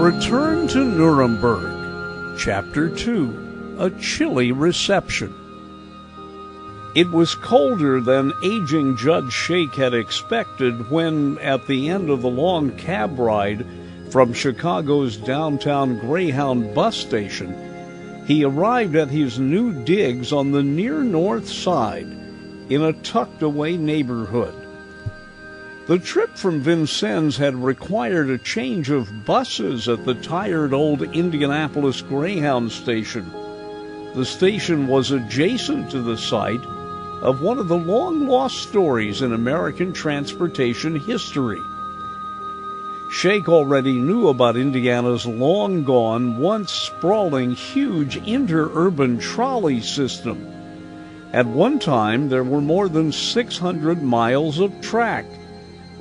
Return to Nuremberg, Chapter 2, A Chilly Reception. It was colder than aging Judge Shake had expected when, at the end of the long cab ride from Chicago's downtown Greyhound bus station, he arrived at his new digs on the near north side in a tucked-away neighborhood. The trip from Vincennes had required a change of buses at the tired old Indianapolis Greyhound station. The station was adjacent to the site of one of the long-lost stories in American transportation history. Shake already knew about Indiana's long-gone, once sprawling, huge interurban trolley system. At one time, there were more than 600 miles of track,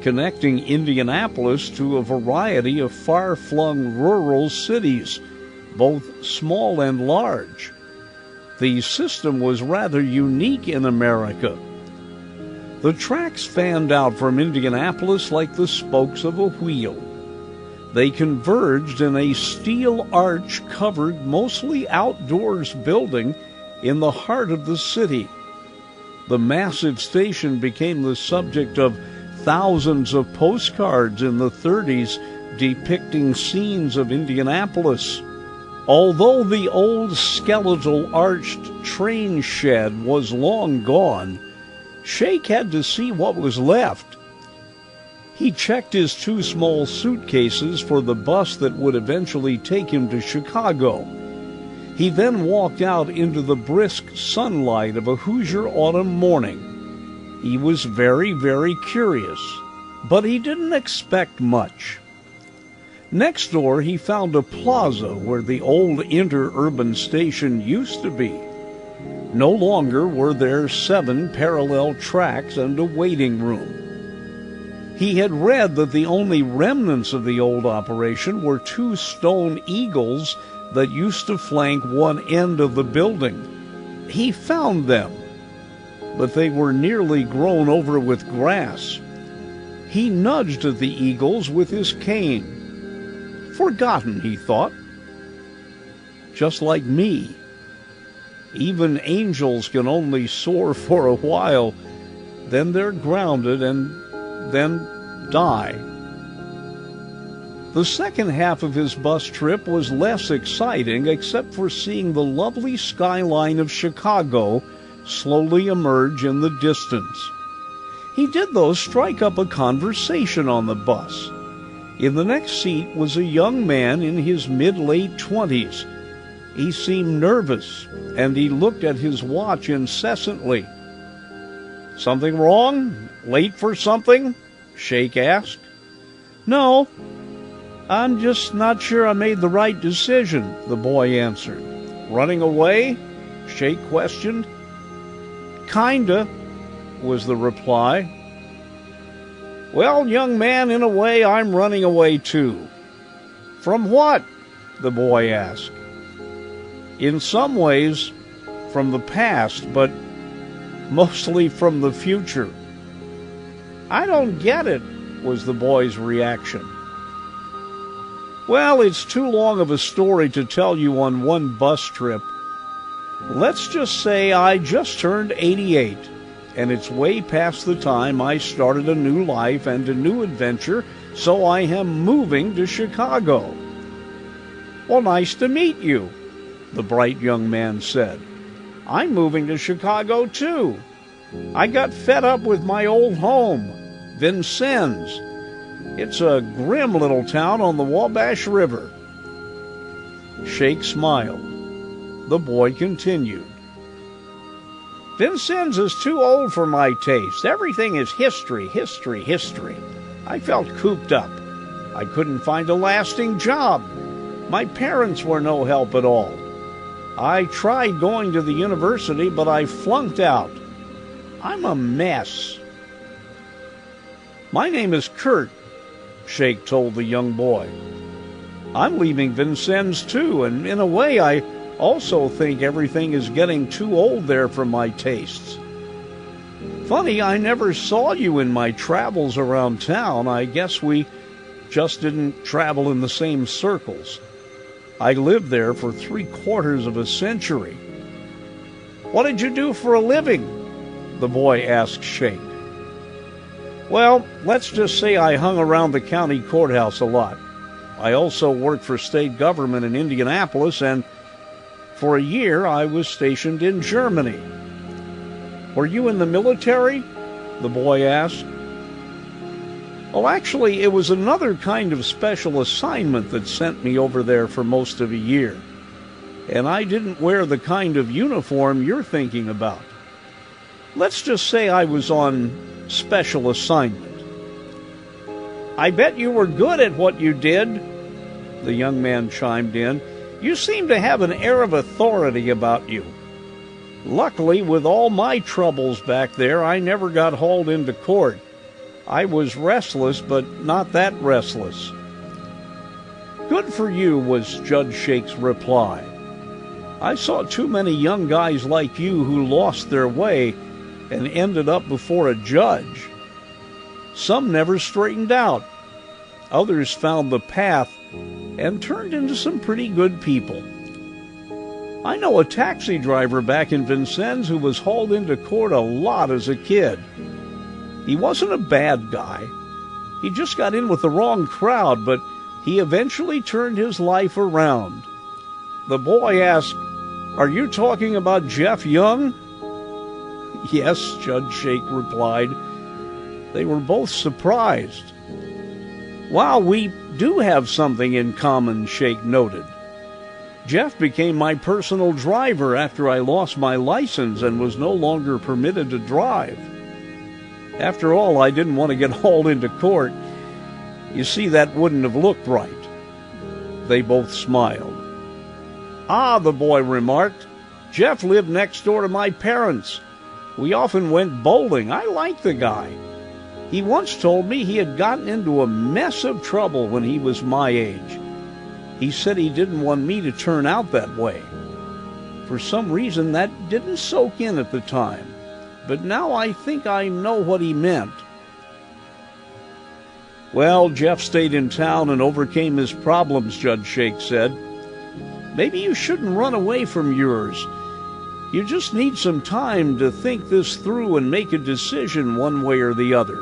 connecting Indianapolis to a variety of far-flung rural cities, both small and large. The system was rather unique in America. The tracks fanned out from Indianapolis like the spokes of a wheel. They converged in a steel arch-covered, mostly outdoors building in the heart of the city. The massive station became the subject of thousands of postcards in the 30s depicting scenes of Indianapolis. Although the old skeletal arched train shed was long gone, Shake had to see what was left. He checked his 2 small suitcases for the bus that would eventually take him to Chicago. He then walked out into the brisk sunlight of a Hoosier autumn morning. He was very, very curious, but he didn't expect much. Next door, he found a plaza where the old interurban station used to be. No longer were there 7 parallel tracks and a waiting room. He had read that the only remnants of the old operation were 2 stone eagles that used to flank one end of the building. He found them, but they were nearly grown over with grass. He nudged at the eagles with his cane. Forgotten, he thought. Just like me. Even angels can only soar for a while, then they're grounded and then die. The second half of his bus trip was less exciting, except for seeing the lovely skyline of Chicago slowly emerge in the distance. He did, though, strike up a conversation on the bus. In the next seat was a young man in his mid-late 20s. He seemed nervous, and he looked at his watch incessantly. "Something wrong? Late for something?" Shake asked. "No, I'm just not sure I made the right decision," the boy answered. "Running away?" Shake questioned. "Kinda," was the reply. "Well, young man, in a way, I'm running away too." "From what?" the boy asked. "In some ways, from the past, but mostly from the future." "I don't get it," was the boy's reaction. "Well, it's too long of a story to tell you on one bus trip. Let's just say I just turned 88, and it's way past the time I started a new life and a new adventure, so I am moving to Chicago." "Well, nice to meet you," the bright young man said. "I'm moving to Chicago, too. I got fed up with my old home, Vincennes. It's a grim little town on the Wabash River." Shake smiled. The boy continued. "Vincennes is too old for my taste. Everything is history, history, history. I felt cooped up. I couldn't find a lasting job. My parents were no help at all. I tried going to the university, but I flunked out. I'm a mess." "My name is Kurt," Shake told the young boy. "I'm leaving Vincennes too, and in a way I also think everything is getting too old there for my tastes. Funny, I never saw you in my travels around town. I guess we just didn't travel in the same circles. I lived there for 3/4 of a century. "What did you do for a living?" the boy asked Shake. "Well, let's just say I hung around the county courthouse a lot. I also worked for state government in Indianapolis, and for a year I was stationed in Germany." "Were you in the military?" the boy asked. "Well, actually, it was another kind of special assignment that sent me over there for most of a year. And I didn't wear the kind of uniform you're thinking about. Let's just say I was on special assignment." "I bet you were good at what you did," the young man chimed in. "You seem to have an air of authority about you." "Luckily, with all my troubles back there, I never got hauled into court. I was restless, but not that restless." "Good for you," was Judge Shake's reply. "I saw too many young guys like you who lost their way and ended up before a judge. Some never straightened out. Others found the path and turned into some pretty good people. I know a taxi driver back in Vincennes who was hauled into court a lot as a kid. He wasn't a bad guy. He just got in with the wrong crowd, but he eventually turned his life around." The boy asked, "Are you talking about Jeff Young?" "Yes," Judge Shake replied. They were both surprised. "Wow, we do have something in common," Shake noted. "Jeff became my personal driver after I lost my license and was no longer permitted to drive. After all, I didn't want to get hauled into court. You see, that wouldn't have looked right." They both smiled. "Ah," the boy remarked, "Jeff lived next door to my parents. We often went bowling. I liked the guy. He once told me he had gotten into a mess of trouble when he was my age. He said he didn't want me to turn out that way. For some reason, that didn't soak in at the time. But now I think I know what he meant." "Well, Jeff stayed in town and overcame his problems," Judge Shake said. "Maybe you shouldn't run away from yours. You just need some time to think this through and make a decision one way or the other."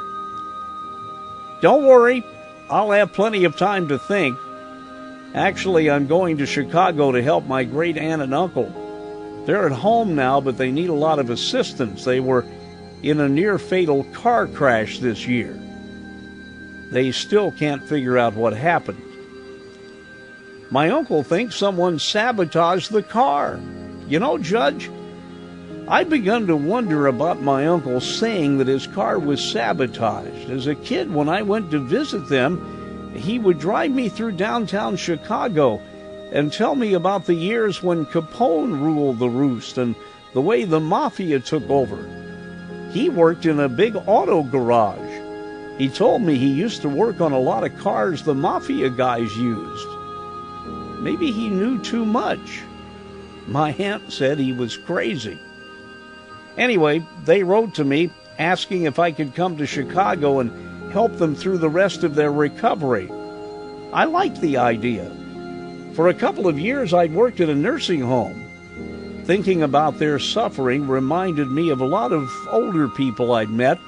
"Don't worry, I'll have plenty of time to think. Actually, I'm going to Chicago to help my great-aunt and uncle. They're at home now, but they need a lot of assistance. They were in a near-fatal car crash this year. They still can't figure out what happened. My uncle thinks someone sabotaged the car. You know, Judge, I've begun to wonder about my uncle saying that his car was sabotaged. As a kid, when I went to visit them, he would drive me through downtown Chicago and tell me about the years when Capone ruled the roost and the way the mafia took over. He worked in a big auto garage. He told me he used to work on a lot of cars the mafia guys used. Maybe he knew too much. My aunt said he was crazy. Anyway, they wrote to me asking if I could come to Chicago and help them through the rest of their recovery. I liked the idea. For a couple of years, I'd worked at a nursing home. Thinking about their suffering reminded me of a lot of older people I'd met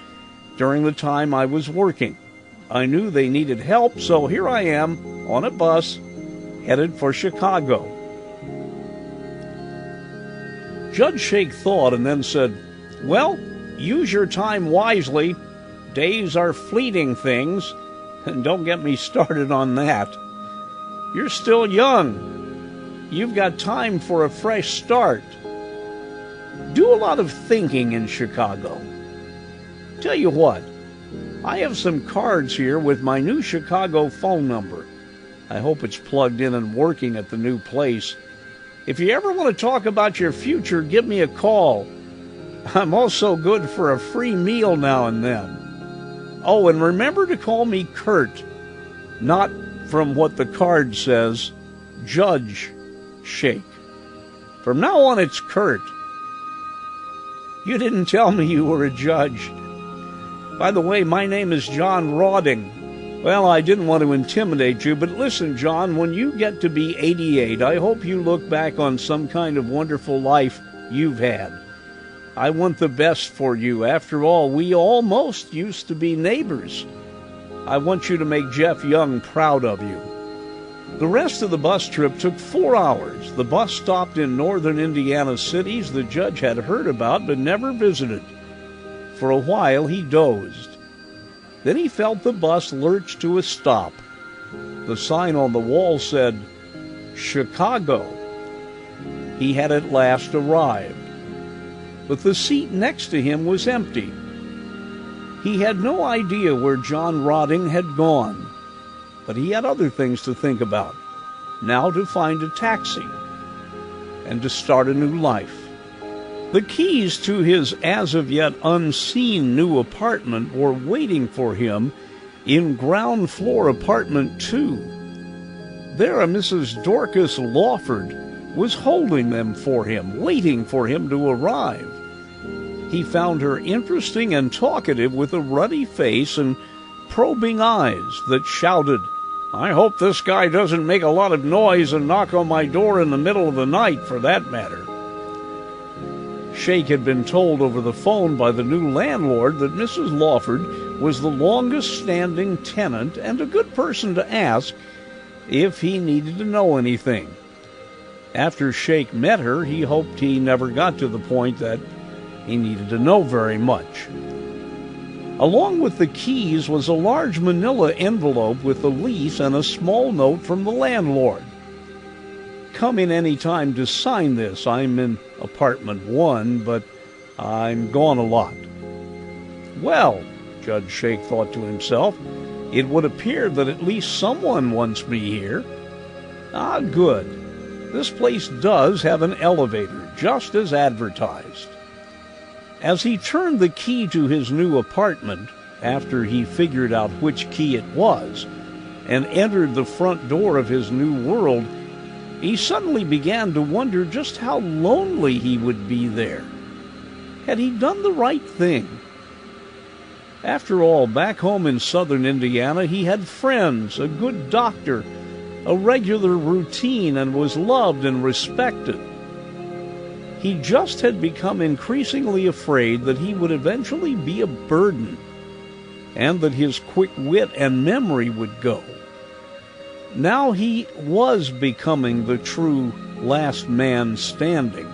during the time I was working. I knew they needed help, so here I am on a bus headed for Chicago. Judge Shake thought and then said, "Well, use your time wisely. Days are fleeting things, and don't get me started on that. You're still young. You've got time for a fresh start. Do a lot of thinking in Chicago. Tell you what, I have some cards here with my new Chicago phone number. I hope it's plugged in and working at the new place. If you ever want to talk about your future, give me a call. I'm also good for a free meal now and then. Oh, and remember to call me Kurt, not, from what the card says, Judge Shake. From now on, it's Kurt. You didn't tell me you were a judge. By the way, my name is John Rawding. Well, I didn't want to intimidate you, but listen, John, when you get to be 88, I hope you look back on some kind of wonderful life you've had. I want the best for you. After all, we almost used to be neighbors. I want you to make Jeff Young proud of you. The rest of the bus trip took 4 hours. The bus stopped in northern Indiana cities the judge had heard about but never visited. For a while, he dozed. Then he felt the bus lurch to a stop. The sign on the wall said, Chicago. He had at last arrived. But the seat next to him was empty. He had no idea where John Rodding had gone, but he had other things to think about. Now to find a taxi and to start a new life. The keys to his as-of-yet unseen new apartment were waiting for him in ground floor apartment 2. There a Mrs. Dorcas Lawford was holding them for him, waiting for him to arrive. He found her interesting and talkative with a ruddy face and probing eyes that shouted, I hope this guy doesn't make a lot of noise and knock on my door in the middle of the night, for that matter. Shake had been told over the phone by the new landlord that Mrs. Lawford was the longest-standing tenant and a good person to ask if he needed to know anything. After Shake met her, he hoped he never got to the point that he needed to know very much. Along with the keys was a large manila envelope with the lease and a small note from the landlord. Come in any time to sign this. I'm in apartment 1, but I'm gone a lot. Well, Judge Shake thought to himself, it would appear that at least someone wants me here. Ah, good. This place does have an elevator, just as advertised. As he turned the key to his new apartment, after he figured out which key it was, and entered the front door of his new world, he suddenly began to wonder just how lonely he would be there. Had he done the right thing? After all, back home in southern Indiana, he had friends, a good doctor, a regular routine, and was loved and respected. He just had become increasingly afraid that he would eventually be a burden, and that his quick wit and memory would go. Now he was becoming the true last man standing.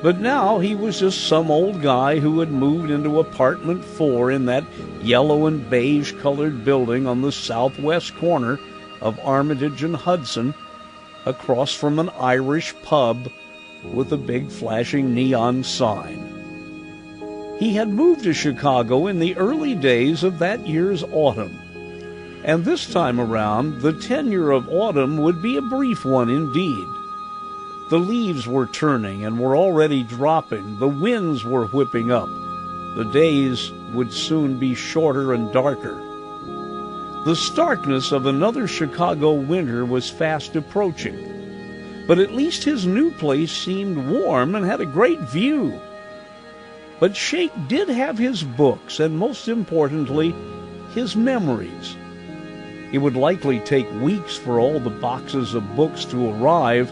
But now he was just some old guy who had moved into apartment 4 in that yellow and beige-colored building on the southwest corner of Armitage and Hudson, across from an Irish pub with a big flashing neon sign. He had moved to Chicago in the early days of that year's autumn, and this time around the tenure of autumn would be a brief one indeed. The leaves were turning and were already dropping, the winds were whipping up, the days would soon be shorter and darker. The starkness of another Chicago winter was fast approaching. But at least his new place seemed warm and had a great view. But Shake did have his books, and most importantly, his memories. It would likely take weeks for all the boxes of books to arrive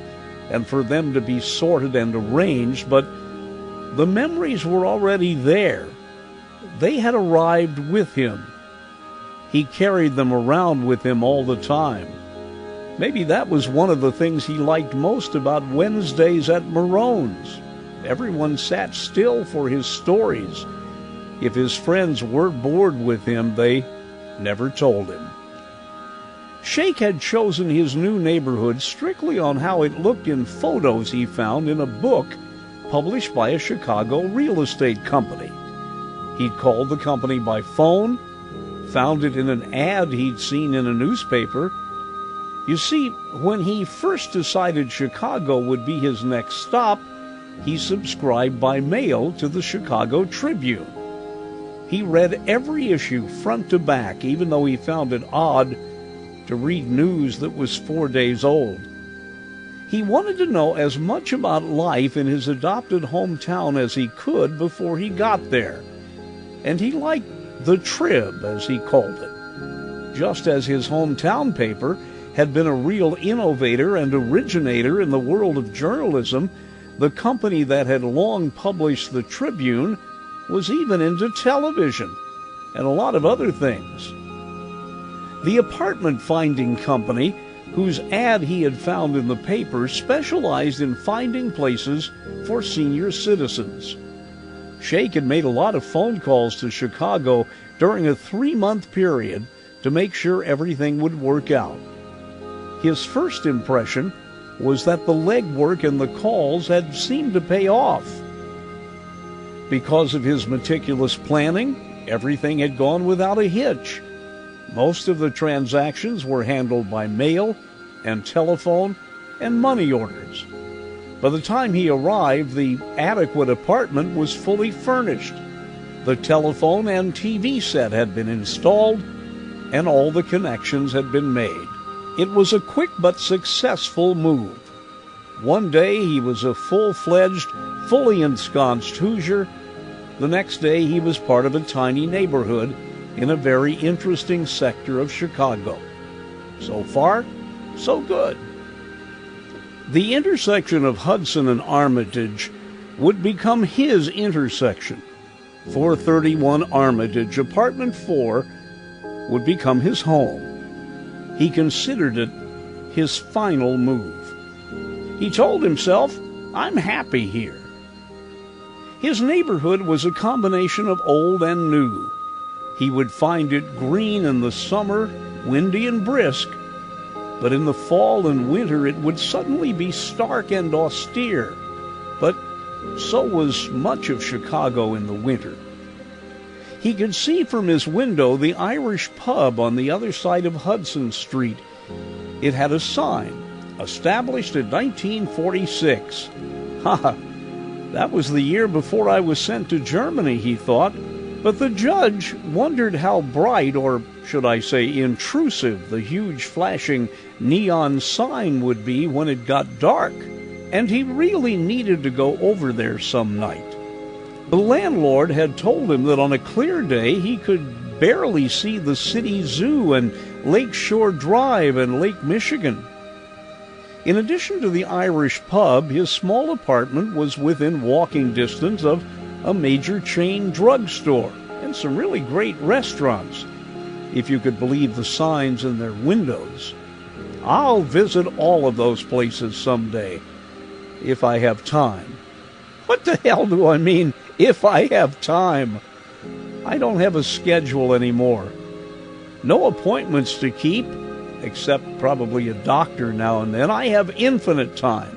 and for them to be sorted and arranged, but the memories were already there. They had arrived with him. He carried them around with him all the time. Maybe that was one of the things he liked most about Wednesdays at Marone's. Everyone sat still for his stories. If his friends were bored with him, they never told him. Shake had chosen his new neighborhood strictly on how it looked in photos he found in a book published by a Chicago real estate company. He'd called the company by phone, found it in an ad he'd seen in a newspaper. You see, when he first decided Chicago would be his next stop, he subscribed by mail to the Chicago Tribune. He read every issue front to back, even though he found it odd to read news that was 4 days old. He wanted to know as much about life in his adopted hometown as he could before he got there, and he liked the Trib, as he called it. just as his hometown paper had been a real innovator and originator in the world of journalism, the company that had long published the Tribune was even into television and a lot of other things. The apartment finding company, whose ad he had found in the paper, specialized in finding places for senior citizens. Shake had made a lot of phone calls to Chicago during a 3-month period to make sure everything would work out. His first impression was that the legwork and the calls had seemed to pay off. Because of his meticulous planning, everything had gone without a hitch. Most of the transactions were handled by mail and telephone and money orders. By the time he arrived, the adequate apartment was fully furnished. The telephone and TV set had been installed, and all the connections had been made. It was a quick but successful move. One day he was a full-fledged, fully ensconced Hoosier. The next day he was part of a tiny neighborhood in a very interesting sector of Chicago. So far, so good. The intersection of Hudson and Armitage would become his intersection. 431 Armitage, Apartment 4, would become his home. He considered it his final move. He told himself, "I'm happy here." His neighborhood was a combination of old and new. He would find it green in the summer, windy and brisk, but in the fall and winter it would suddenly be stark and austere. But so was much of Chicago in the winter. He could see from his window the Irish pub on the other side of Hudson Street. It had a sign, established in 1946. Ha! That was the year before I was sent to Germany, he thought. But the judge wondered how bright, or should I say intrusive, the huge flashing neon sign would be when it got dark, and he really needed to go over there some night. The landlord had told him that on a clear day he could barely see the city zoo and Lake Shore Drive and Lake Michigan. In addition to the Irish pub, his small apartment was within walking distance of a major chain drugstore and some really great restaurants, if you could believe the signs in their windows. I'll visit all of those places someday, if I have time. What the hell do I mean, if I have time? I don't have a schedule anymore. No appointments to keep, except probably a doctor now and then. I have infinite time.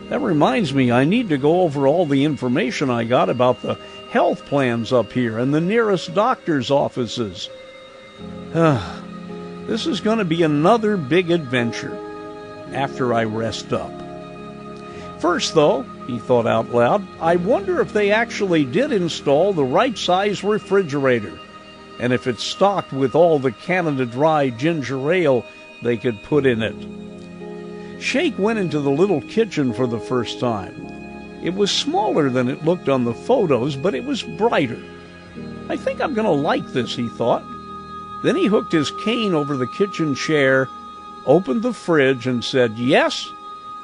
That reminds me, I need to go over all the information I got about the health plans up here and the nearest doctor's offices. This is going to be another big adventure after I rest up. First, though, he thought out loud, I wonder if they actually did install the right size refrigerator, and if it's stocked with all the Canada Dry ginger ale they could put in it. Shake went into the little kitchen for the first time. It was smaller than it looked on the photos, but it was brighter. I think I'm going to like this, he thought. Then he hooked his cane over the kitchen chair, opened the fridge, and said, yes,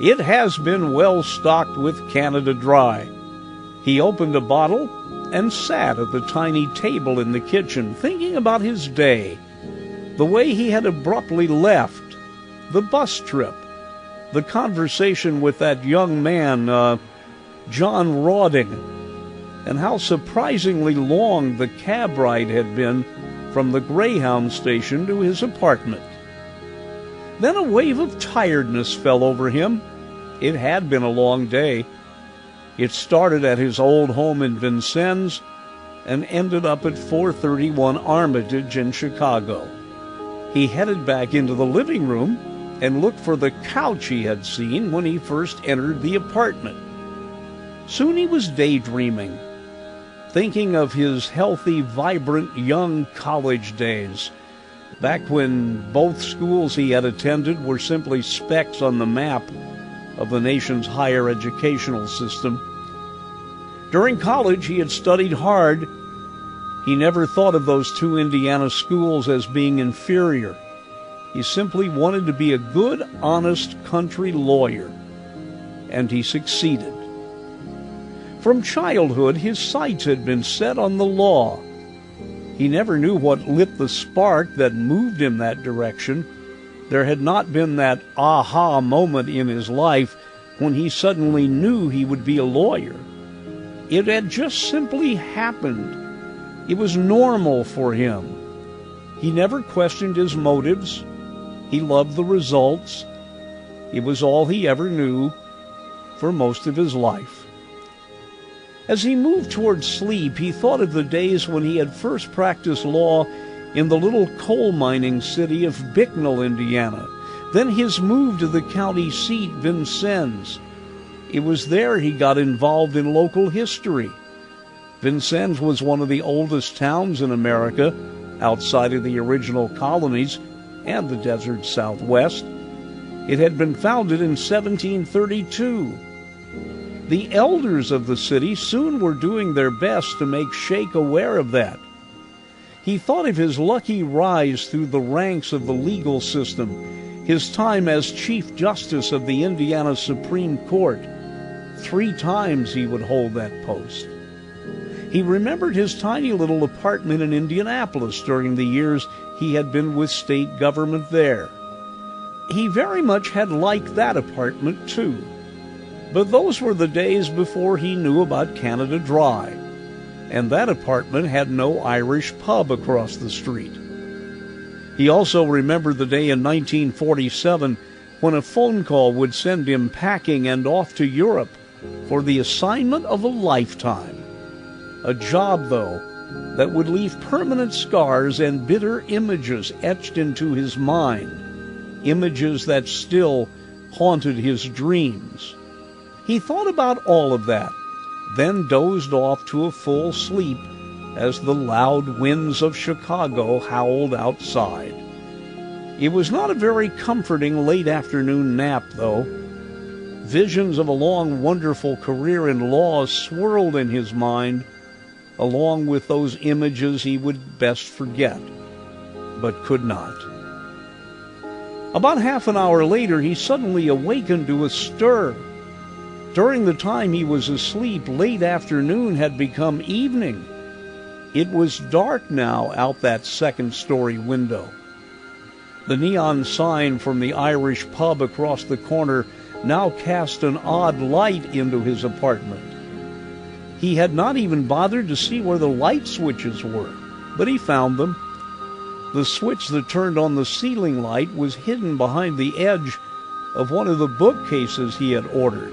it has been well stocked with Canada Dry. He opened a bottle and sat at the tiny table in the kitchen, thinking about his day, the way he had abruptly left, the bus trip, the conversation with that young man, John Rawding, and how surprisingly long the cab ride had been from the Greyhound station to his apartment. Then a wave of tiredness fell over him. It had been a long day. It started at his old home in Vincennes and ended up at 431 Armitage in Chicago. He headed back into the living room and looked for the couch he had seen when he first entered the apartment. Soon he was daydreaming, thinking of his healthy, vibrant, young college days, back when both schools he had attended were simply specks on the map of the nation's higher educational system. During college, he had studied hard. He never thought of those two Indiana schools as being inferior. He simply wanted to be a good, honest country lawyer, and he succeeded. From childhood, his sights had been set on the law. He never knew what lit the spark that moved him that direction. There had not been that aha moment in his life when he suddenly knew he would be a lawyer. It had just simply happened. It was normal for him. He never questioned his motives. He loved the results. It was all he ever knew for most of his life. As he moved toward sleep, he thought of the days when he had first practiced law in the little coal mining city of Bicknell, Indiana. Then his move to the county seat, Vincennes. It was there he got involved in local history. Vincennes was one of the oldest towns in America, outside of the original colonies and the desert Southwest. It had been founded in 1732. The elders of the city soon were doing their best to make Shake aware of that. He thought of his lucky rise through the ranks of the legal system, his time as Chief Justice of the Indiana Supreme Court. 3 times he would hold that post. He remembered his tiny little apartment in Indianapolis during the years he had been with state government there. He very much had liked that apartment, too. But those were the days before he knew about Canada Dry, and that apartment had no Irish pub across the street. He also remembered the day in 1947 when a phone call would send him packing and off to Europe for the assignment of a lifetime. A job, though, that would leave permanent scars and bitter images etched into his mind, images that still haunted his dreams. He thought about all of that, then dozed off to a full sleep as the loud winds of Chicago howled outside. It was not a very comforting late afternoon nap, though. Visions of a long, wonderful career in law swirled in his mind, along with those images he would best forget, but could not. About half an hour later, he suddenly awakened to a stir. During the time he was asleep, late afternoon had become evening. It was dark now out that second-story window. The neon sign from the Irish pub across the corner now cast an odd light into his apartment. He had not even bothered to see where the light switches were, but he found them. The switch that turned on the ceiling light was hidden behind the edge of one of the bookcases he had ordered.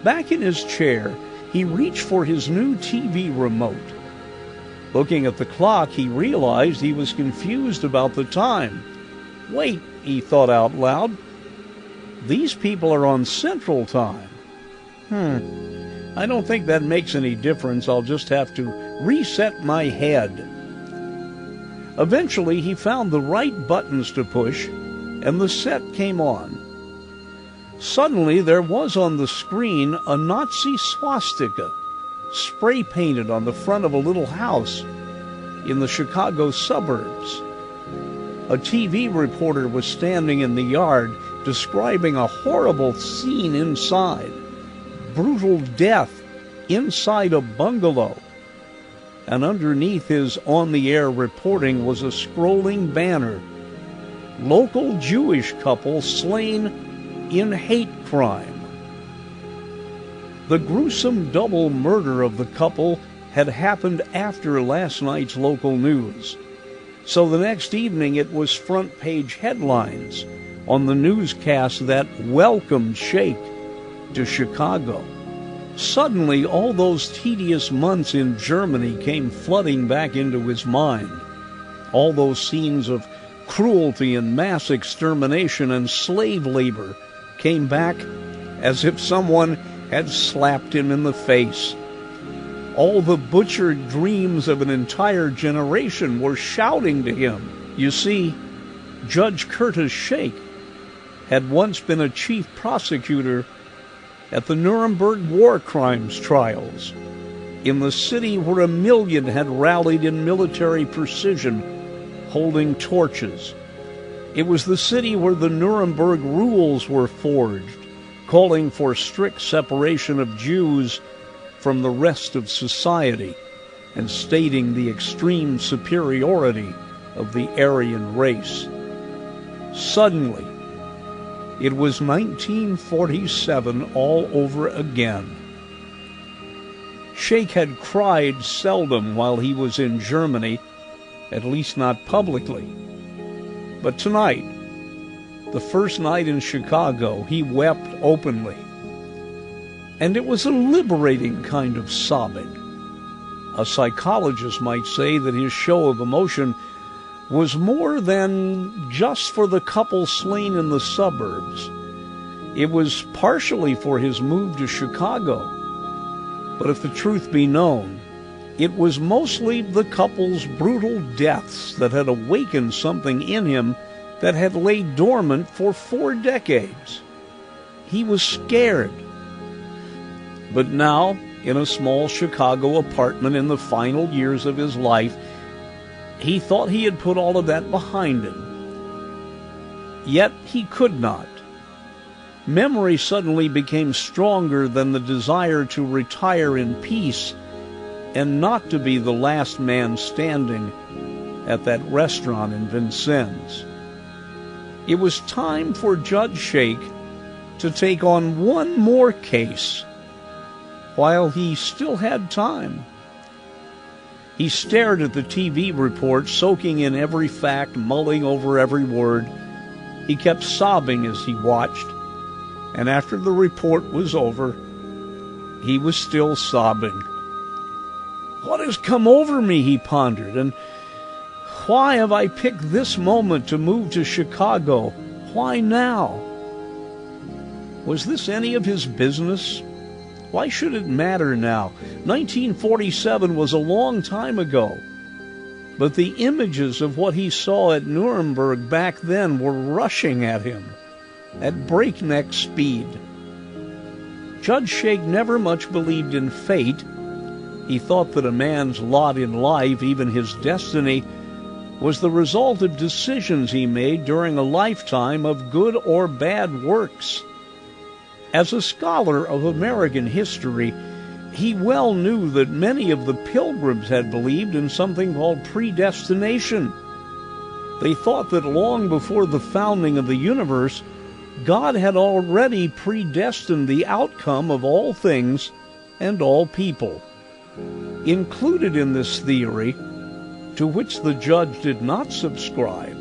Back in his chair, he reached for his new TV remote. Looking at the clock, he realized he was confused about the time. Wait, he thought out loud. These people are on Central Time. I don't think that makes any difference. I'll just have to reset my head. Eventually, he found the right buttons to push, and the set came on. Suddenly, there was on the screen a Nazi swastika, spray-painted on the front of a little house in the Chicago suburbs. A TV reporter was standing in the yard describing a horrible scene inside. Brutal death inside a bungalow. And underneath his on-the-air reporting was a scrolling banner. Local Jewish couple slain in hate crime. The gruesome double murder of the couple had happened after last night's local news. So the next evening it was front-page headlines on the newscast that welcomed Shake to Chicago. Suddenly, all those tedious months in Germany came flooding back into his mind. All those scenes of cruelty and mass extermination and slave labor came back as if someone had slapped him in the face. All the butchered dreams of an entire generation were shouting to him. You see, Judge Curtis Shake had once been a chief prosecutor at the Nuremberg war crimes trials. in the city where 1 million had rallied in military precision, holding torches. It was the city where the Nuremberg rules were forged, calling for strict separation of Jews from the rest of society and stating the extreme superiority of the Aryan race. Suddenly, it was 1947 all over again. Sheikh had cried seldom while he was in Germany, at least not publicly. But tonight, the first night in Chicago, he wept openly. And it was a liberating kind of sobbing. A psychologist might say that his show of emotion was more than just for the couple slain in the suburbs. It was partially for his move to Chicago. But if the truth be known, it was mostly the couple's brutal deaths that had awakened something in him that had laid dormant for 4 decades. He was scared. But now, in a small Chicago apartment in the final years of his life, he thought he had put all of that behind him. Yet he could not. Memory suddenly became stronger than the desire to retire in peace and not to be the last man standing at that restaurant in Vincennes. It was time for Judge Sheikh to take on one more case while he still had time. He stared at the TV report, soaking in every fact, mulling over every word. He kept sobbing as he watched, and after the report was over, he was still sobbing. What has come over me, he pondered, and why have I picked this moment to move to Chicago? Why now? Was this any of his business? Why should it matter now? 1947 was a long time ago. But the images of what he saw at Nuremberg back then were rushing at him at breakneck speed. Judge Sheikh never much believed in fate. He thought that a man's lot in life, even his destiny, was the result of decisions he made during a lifetime of good or bad works. As a scholar of American history, he well knew that many of the Pilgrims had believed in something called predestination. They thought that long before the founding of the universe, God had already predestined the outcome of all things and all people. Included in this theory, to which the judge did not subscribe,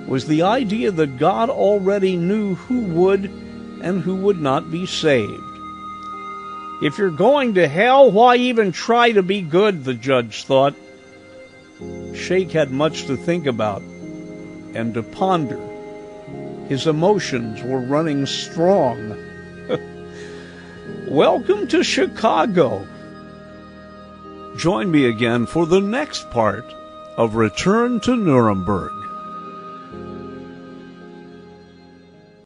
was the idea that God already knew who would and who would not be saved. If you're going to hell, why even try to be good, the judge thought. Sheikh had much to think about and to ponder. His emotions were running strong. Welcome to Chicago. Join me again for the next part of Return to Nuremberg.